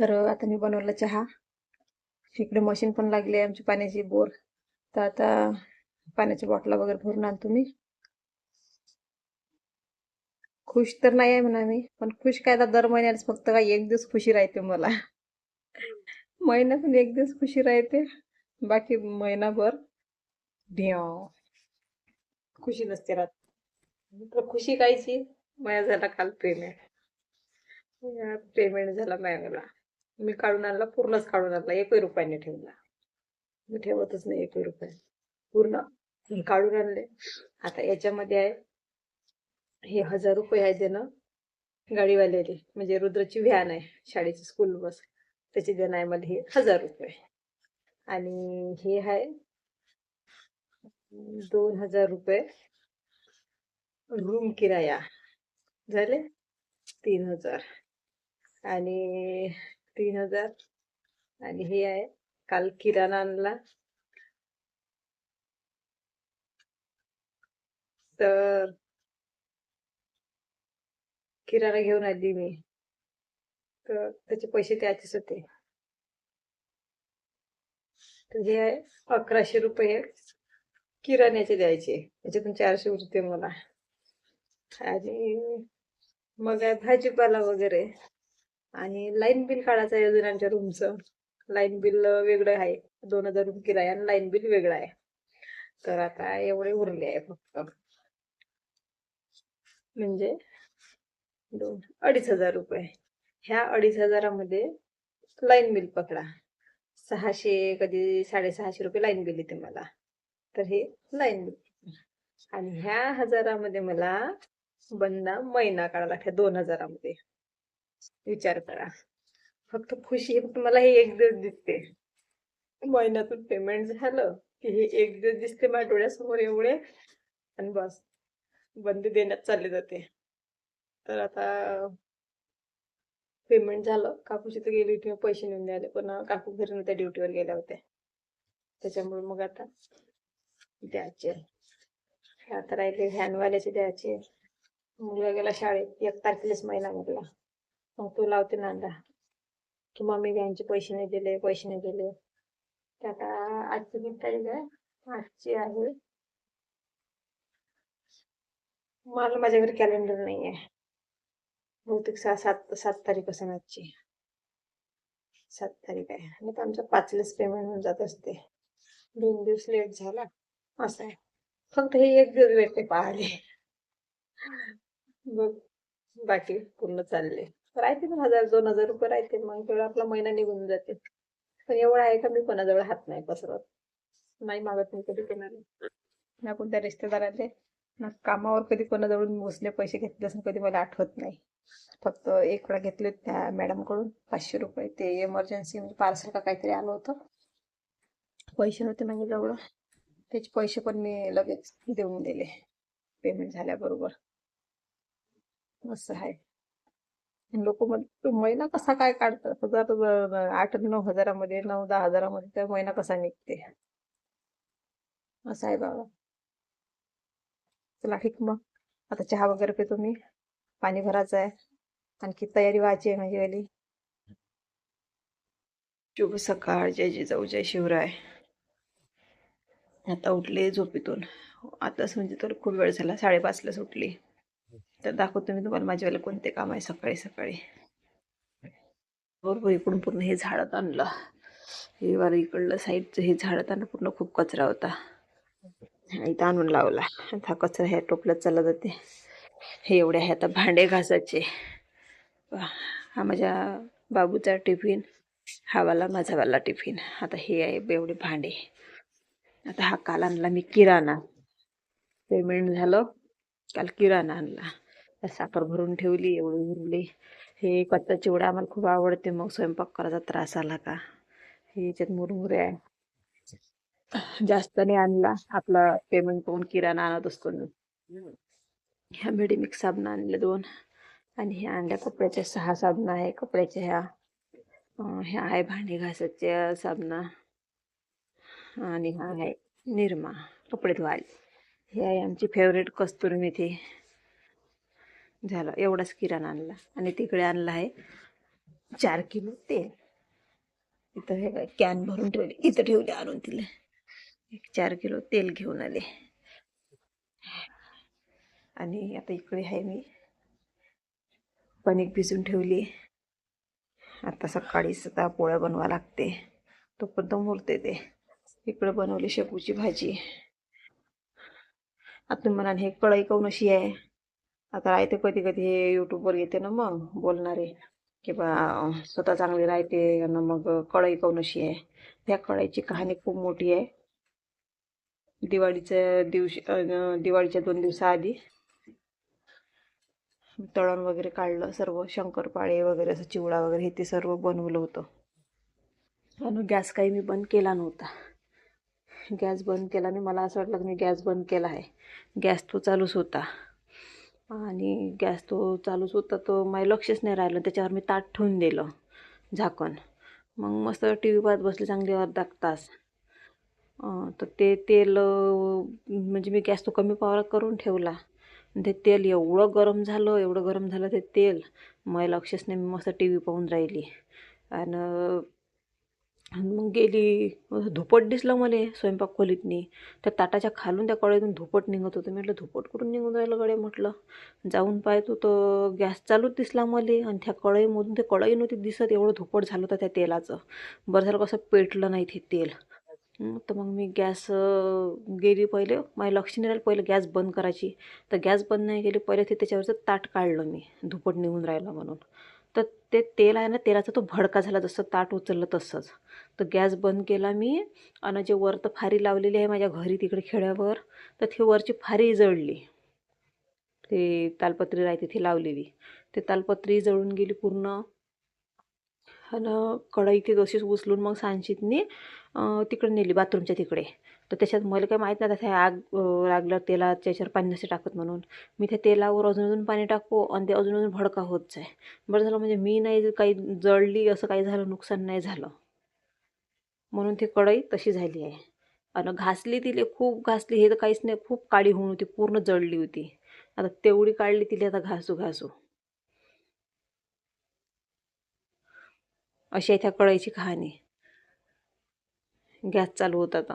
तर आता मी बनवला चहा. इकडे मशीन पण लागली आहे आमची पाण्याची बोर. तर आता पाण्याच्या बॉटला वगैरे भरून आणतो मी. खुश तर नाही आहे म्हणा मी, पण खुश काय आता दर महिन्याला फक्त काय एक दिवस खुशी राहते मला. महिन्यातून एक दिवस खुशी राहते, बाकी महिनाभर ढ्याव खुशी नसते राहत. तर खुशी कायची, माझ्या झाला काल पेमेंट झाला मला. मी काढून आणला, पूर्णच काढून आणला, एकही रुपयाने ठेवला. मी ठेवतच नाही एकही रुपया, पूर्ण काढून आणले. आता याच्यामध्ये आहे हे 1000 रुपये आहे देणं गाडीवाल्याले, म्हणजे रुद्रची व्हॅन आहे शाळेची स्कूल बस, त्याची देणं आहे मला हे 1000 रुपये. आणि हे आहे 2000 रुपये रूम किराया, झाले 3000. आणि 3000. आणि हे आहे काल किराणा आणला, तर किराणा घेऊन आली मी, तर त्याचे पैसे द्यायचेच होते. तर हे आहे 1100 रुपये किराण्याचे द्यायचे, त्याच्यातून 400 उरते मला. आणि मग आहे भाजीपाला वगैरे. आणि लाईन बिल काढायचं आहे अजून आमच्या रूमचं. लाईन बिल वेगळं आहे, 2000 रुपये किराया आणि लाईन बिल वेगळं आहे. तर आता एवढे उरले आहे फक्त, म्हणजे 2500 रुपये. ह्या 2500मध्ये लाईन बिल पकडा 600, कधी 650 रुपये लाईन बिल येते मला. तर हे लाईन बिल. आणि ह्या 1000मध्ये मला बंदा महिना काढा लागते 2000मध्ये. विचार करा, फक्त खुशी फक्त मला हे एक दिवस दिसते. महिन्यातून पेमेंट झालं की हे एक दिवस दिसते माझ्या डोळ्यासमोर एवढे, आणि बस बंदी देण्यात चालले जाते. तर आता पेमेंट झालं, काकूची तर गेली होती पैसे नेऊन द्यायला, पण काकू घरी नव्हत्या, ड्युटीवर गेल्या होत्या. त्याच्यामुळे मग आता द्यायचे. आता राहिले व्हॅनवाल्याचे द्यायचे. मुलगा गेला शाळेत, 1 तारखेलाच महिना म्हटला. मग तो लावते नांदा की मम्मी व्हॅनचे पैसे नाही दिले, पैसे नाही दिले. तर आता आजची किती तारीख आहे, आजची आहे, मला माझ्या घरी कॅलेंडर नाही आहे, बहुतेक 7 तारीख असेल आजची. 7 तारीख आहे, आणि तर आमच्या 5लाच पेमेंट होऊन जात असते. 2 दिवस लेट झाला असं आहे. फक्त हे एक दिवस भेटते पाहायला, बघ बाकी पूर्ण चालले. राहते पण 1000-2000 रुपये राहते, मग तेवढा आपला महिना निघून जाते. पण एवढं आहे का मी कोणाजवळ हात नाही पसरत, नाही मागत मी कधी कोणाला, ना कोणत्या रिश्तेदाराले, ना कामावर कधी कोणाजवळ मोजले पैसे घेतले असं कधी मला आठवत नाही. फक्त एक वेळा घेतले त्या मॅडमकडून 500 रुपये, ते इमर्जन्सी म्हणजे पार्सल का काहीतरी आलं होतं, पैसे नव्हते माझ्याजवळ, त्याचे पैसे पण मी लगेच देऊन दिले पेमेंट झाल्याबरोबर. असं आहे. लोक मग तो महिना कसा काय काढतात, 8-9 हजारामध्ये, 9-10 हजारामध्ये तर महिना कसा निघते, असं आहे बाबा. चला ठीक, मग आता चहा वगैरे पितो मी, पाणी भरायचं आहे, आणखी तयारी व्हायची आहे माझीवाली. शुभ सकाळ, जय जिजाऊ, जय शिवराय. आता उठले झोपेतून, आताच म्हणजे तर खूप वेळ झाला, 5:30लाच उठली. तर दाखवतो मी तुम्हाला माझ्यावाले कोणते काम आहे सकाळी सकाळी. बरोबर इकडून पूर्ण हे झाडत आणलं, हे वार इकडलं साईडचं हे झाडत आणलं, पूर्ण खूप कचरा होता, इथं आणून लावला. हा कचरा ह्या टोपल्यात चालला जाते. हे एवढे आहे आता भांडे घासायचे. हा माझ्या बाबूचा टिफिन, हा वाला माझावाला टिफिन. आता हे आहे एवढे भांडे. आता हा काल आणला मी किराणा, पेमेंट झालं, काल किराणा आणला, साखर भरून ठेवली, एवढी उरली. हे कच्चा चिवडा आम्हाला खूप आवडते, मग स्वयंपाक करायचा त्रास आला का हे याच्यात मुरमुरे आहे. जास्त नाही आणला, आपला पेमेंट पाहून किराणा आणत असतो मी. ह्या मेडिमिक्स साबण आणले 2, आणि ह्या आणल्या कपड्याच्या 6 साबणं आहे कपड्याच्या. ह्या आहे भांडी घासाच्या साबणं, आणि हा आहे निरमा कपडे धुवायला. हे आहे आमची फेवरेट कस्तुरी मेथी. झालं एवढाच किराणा आणला. आणि तिकडे आणला आहे 4 किलो तेल. इथं हे काय कॅन भरून ठेवले, इथं ठेवले आणून तिले. 4 किलो तेल घेऊन आले. आणि आता इकडे आहे मी कणिक भिजून ठेवली. आता सकाळीच आता पोळ्या बनवा लागते, तोपर्यंत मुरते ते. इकडे बनवली शेपूची भाजी. आता तुम्ही म्हणाल हे कढई काऊन अशी आहे. आता राहते कधी कधी हे यूट्यूबवर येते ना मग बोलणारे की बा स्वतः चांगली राहते आणि मग कढई काऊन अशी आहे. त्या कढईची कहाणी खूप मोठी आहे. दिवाळीच्या 2 दिवसाआधी तळण वगैरे काढलं, सर्व शंकरपाळे वगैरे असं चिवडा वगैरे हे ते सर्व बनवलं होतं. आणि गॅस काही मी बंद केला नव्हता. गॅस बंद केला आणि मला असं वाटलं की मी गॅस बंद केला आहे. गॅस तो चालूच होता. आणि गॅस तो चालूच होता, तो माझं लक्षच नाही राहिलं. त्याच्यावर मी ताट ठेवून दिलं झाकण. मग मस्त टी व्ही पाहत बसले चांगली अर्धा तास. तर ते तेल म्हणजे मी गॅस तो कमी पॉवर करून ठेवला. ते तेल एवढं गरम झालं, एवढं गरम झालं ते तेल, माझं लक्षच नाही. मी मस्त टी व्ही पाहून राहिली. आणि मग गेली, धुपट दिसलं मला स्वयंपाक खोलीतनी. त्या ताटाच्या खालून त्या कढईतून धुपट निघत होतं. म्हटलं धुपट कुठून निघून राहिलं गडे म्हटलं. जाऊन पाहतो तर गॅस चालूच दिसला मला. आणि त्या कढईमधून ते कढई नव्हती दिसत, एवढं धुपट झालं होतं त्या तेलाचं. बरं झालं कसं पेटलं नाही ते तेल. तर मग मी गॅस गेली पहिले, माझ्या लक्ष नाही राहिलं पहिले गॅस बंद करायची. तर गॅस बंद नाही केली पहिले, ते त्याच्यावरचं ताट काढलं मी, धुपट निघून राहिलं म्हणून. तर ते तेल आहे ना, तेलाचा तो भडका झाला जसं ताट उचललं तसंच. तर गॅस बंद केला मी. आणि जे वर तर फारी लावलेली आहे माझ्या घरी तिकडे खेड्यावर, तर ती वरची फारी जळली. ते तालपत्री राहते ती लावलेली, ते तालपत्री जळून गेली पूर्ण. आणि कढई ती तशीच उचलून मग सांशीतनी तिकडे नेली बाथरूमच्या तिकडे. तर त्याच्यात मला काही माहीत नाही त्या आग लागल्यावर तेलाच्या याच्यावर पाणी नसे टाकत म्हणून. मी त्या तेलावर अजून अजून पाणी टाकू आणि ते अजून अजून भडका होत जाय. बरं झालं म्हणजे मी नाही काही जळली, असं काही झालं, नुकसान नाही झालं. म्हणून ती कढई तशी झाली आहे. आणि घासली तिले खूप घासली, हे तर काहीच नाही, खूप काळी होऊन होती, पूर्ण जळली होती. आता तेवढी काढली तिला आता घासू घासू. अशी आहे त्या कढईची कहाणी. गॅस चालू होता तर